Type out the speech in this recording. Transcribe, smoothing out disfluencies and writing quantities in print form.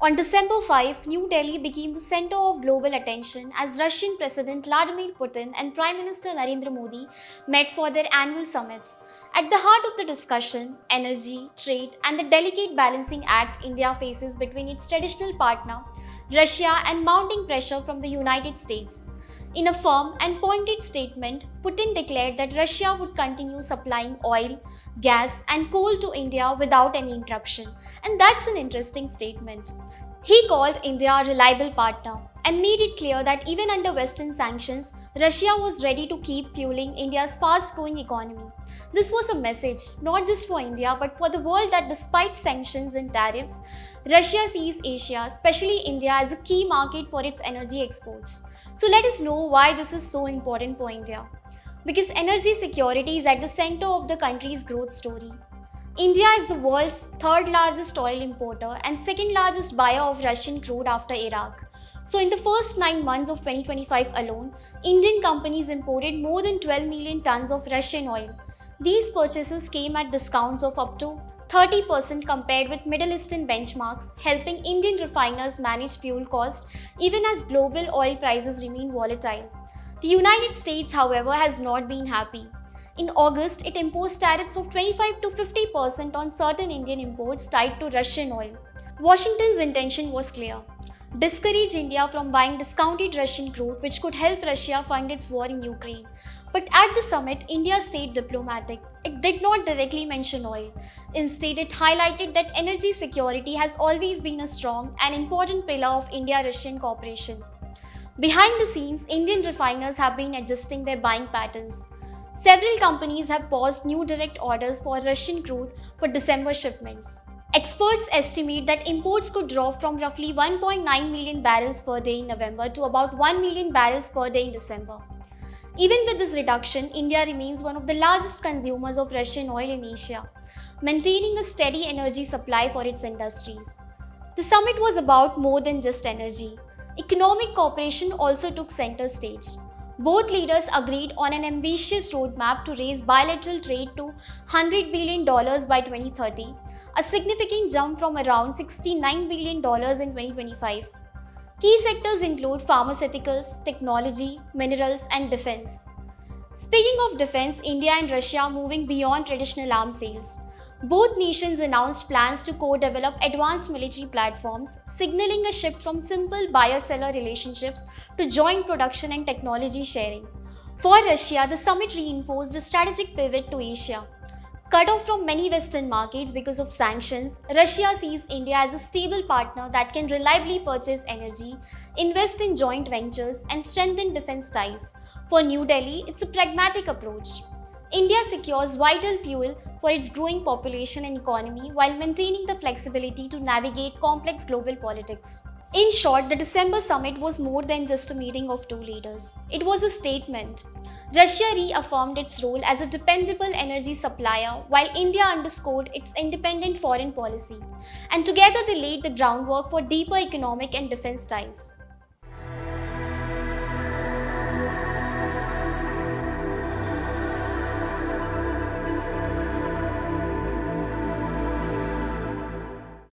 On December 5, New Delhi became the center of global attention as Russian President Vladimir Putin and Prime Minister Narendra Modi met for their annual summit. At the heart of the discussion, energy, trade, and the delicate balancing act India faces between its traditional partner, Russia, and mounting pressure from the United States. In a firm and pointed statement, Putin declared that Russia would continue supplying oil, gas, and coal to India without any interruption. And that's an interesting statement. He called India a reliable partner and made it clear that even under Western sanctions, Russia was ready to keep fueling India's fast growing economy. This was a message not just for India but for the world that despite sanctions and tariffs, Russia sees Asia, especially India, as a key market for its energy exports. So let us know why this is so important for India. Because energy security is at the center of the country's growth story. India is the world's third largest oil importer and second largest buyer of Russian crude after Iraq. So in the first 9 months of 2025 alone, Indian companies imported more than 12 million tons of Russian oil. These purchases came at discounts of up to 30% compared with Middle Eastern benchmarks, helping Indian refiners manage fuel costs even as global oil prices remain volatile. The United States, however, has not been happy. In August, it imposed tariffs of 25 to 50% on certain Indian imports tied to Russian oil. Washington's intention was clear: discourage India from buying discounted Russian crude, which could help Russia fund its war in Ukraine. But at the summit, India stayed diplomatic. It did not directly mention oil. Instead, it highlighted that energy security has always been a strong and important pillar of India-Russian cooperation. Behind the scenes, Indian refiners have been adjusting their buying patterns. Several companies have paused new direct orders for Russian crude for December shipments. Experts estimate that imports could drop from roughly 1.9 million barrels per day in November to about 1 million barrels per day in December. Even with this reduction, India remains one of the largest consumers of Russian oil in Asia, maintaining a steady energy supply for its industries. The summit was about more than just energy. Economic cooperation also took center stage. Both leaders agreed on an ambitious roadmap to raise bilateral trade to $100 billion by 2030, a significant jump from around $69 billion in 2025. Key sectors include pharmaceuticals, technology, minerals, and defense. Speaking of defense, India and Russia are moving beyond traditional arms sales. Both nations announced plans to co-develop advanced military platforms, signaling a shift from simple buyer-seller relationships to joint production and technology sharing. For Russia, the summit reinforced a strategic pivot to Asia. Cut off from many Western markets because of sanctions, Russia sees India as a stable partner that can reliably purchase energy, invest in joint ventures, and strengthen defense ties. For New Delhi, it's a pragmatic approach. India secures vital fuel for its growing population and economy while maintaining the flexibility to navigate complex global politics. In short, the December summit was more than just a meeting of two leaders. It was a statement. Russia reaffirmed its role as a dependable energy supplier while India underscored its independent foreign policy. And together they laid the groundwork for deeper economic and defense ties.